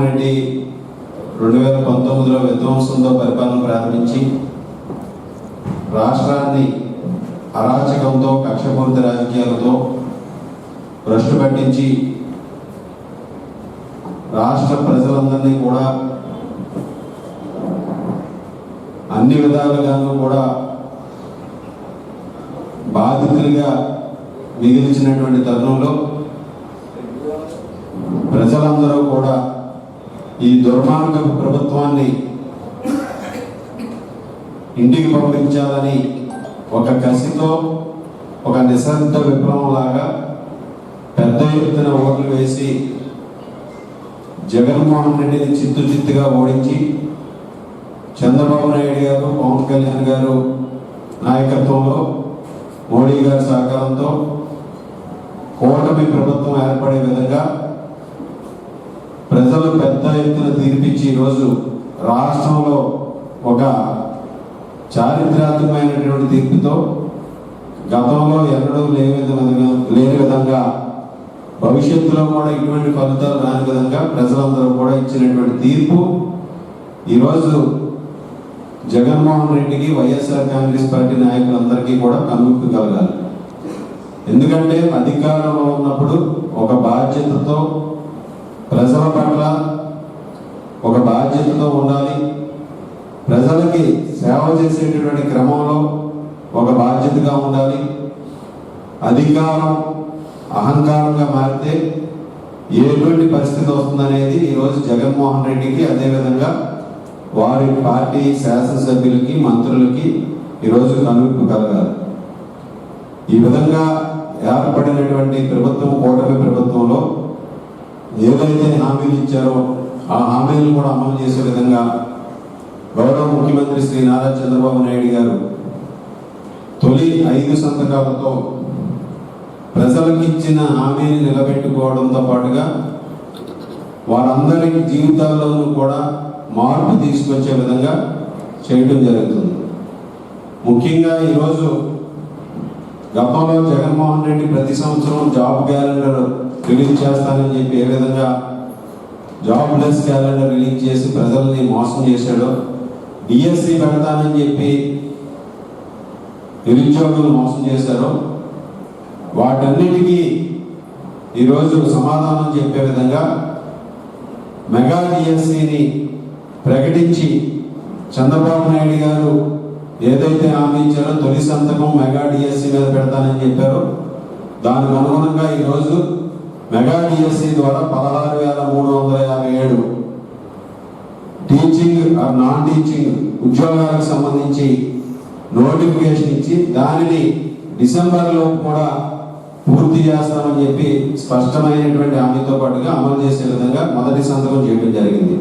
రెడ్డి 2019లో విధ్వంసంతో పరిపాలన ప్రారంభించి రాష్ట్రాన్ని అరాచకంతో కక్షపూరిత రాజకీయాలతో భ్రష్టు పట్టించి రాష్ట్ర ప్రజలందరినీ కూడా అన్ని విధాలుగాను కూడా బాధితులుగా మిగిల్చినటువంటి తరుణంలో ప్రజలందరూ కూడా ఈ దుర్మార్గపు ప్రభుత్వాన్ని ఇంటికి పంపించాలని ఒక కసితో ఒక నిశ్శబ్ద విప్లవం లాగా పెద్ద ఎత్తున ఓట్లు వేసి జగన్మోహన్ రెడ్డిని చిత్తుగా ఓడించి చంద్రబాబు నాయుడు గారు పవన్ కళ్యాణ్ గారు నాయకత్వంలో మోడీ గారి సహకారంతో కూటమి ప్రభుత్వం ఏర్పడే విధంగా ప్రజలు పెద్ద ఎత్తున తీర్పిచ్చి ఈరోజు రాష్ట్రంలో ఒక చారిత్రాత్మకమైనటువంటి తీర్పుతో గతంలో ఎన్నడూ లేని విధంగా భవిష్యత్తులో కూడా ఇటువంటి ఫలితాలు రాని విధంగా ప్రజలందరూ కూడా ఇచ్చినటువంటి తీర్పు ఈరోజు జగన్మోహన్ రెడ్డికి వైఎస్ఆర్ కాంగ్రెస్ పార్టీ నాయకులందరికీ కూడా కనువిప్పు కలగాలి. ఎందుకంటే అధికారంలో ఉన్నప్పుడు ఒక బాధ్యతతో ప్రజల పట్ల ఒక బాధ్యతతో ఉండాలి. ప్రజలకి సేవ చేసేటటువంటి క్రమంలో ఒక బాధ్యతగా ఉండాలి. అధికారం అహంకారంగా మారితే ఎటువంటి పరిస్థితి వస్తుందనేది ఈరోజు జగన్మోహన్ రెడ్డికి, అదేవిధంగా వారి పార్టీ శాసనసభ్యులకి మంత్రులకి ఈరోజు కనువిప్పు కలగాలి. ఈ విధంగా ఏర్పడినటువంటి ప్రభుత్వం, కూటమి ప్రభుత్వంలో ఏదైతే హామీలు ఇచ్చారో ఆ హామీలను కూడా అమలు చేసే విధంగా గౌరవ ముఖ్యమంత్రి శ్రీ నారా చంద్రబాబు నాయుడు గారు తొలి 5 సంతకాలతో ప్రజలకు ఇచ్చిన హామీని నిలబెట్టుకోవడంతో పాటుగా వారందరి జీవితాల్లోనూ కూడా మార్పు తీసుకొచ్చే విధంగా చేయడం జరుగుతుంది. ముఖ్యంగా ఈరోజు గతంలో జగన్మోహన్ రెడ్డి ప్రతి సంవత్సరం జాబ్ క్యాలెండర్ రిలీజ్ చేస్తానని చెప్పి ఏ విధంగా జాబ్ లెస్ క్యాలెండర్ రిలీజ్ చేసి ప్రజల్ని మోసం చేశాడో, డిఎస్సి పెడతానని చెప్పి నిరుద్యోగులు మోసం చేశారో, వాటన్నిటికీ ఈరోజు సమాధానం చెప్పే విధంగా మెగా డిఎస్సిని ప్రకటించి చంద్రబాబు నాయుడు గారు ఏదైతే హామీ ఇచ్చారో తొలి సంతకం మెగా డిఎస్సి మీద పెడతానని చెప్పారో దానికి అనుగుణంగా ఈరోజు మెగా డిఎస్సి ద్వారా 16,357 టీచింగ్ ఆర్ నాన్ టీచింగ్ ఉద్యోగాలకు సంబంధించి నోటిఫికేషన్ ఇచ్చి దానిని డిసెంబర్లో కూడా పూర్తి చేస్తామని చెప్పి స్పష్టమైనటువంటి హామీతో పాటుగా అమలు చేసే విధంగా మొదటి సంతకం చేయడం జరిగింది.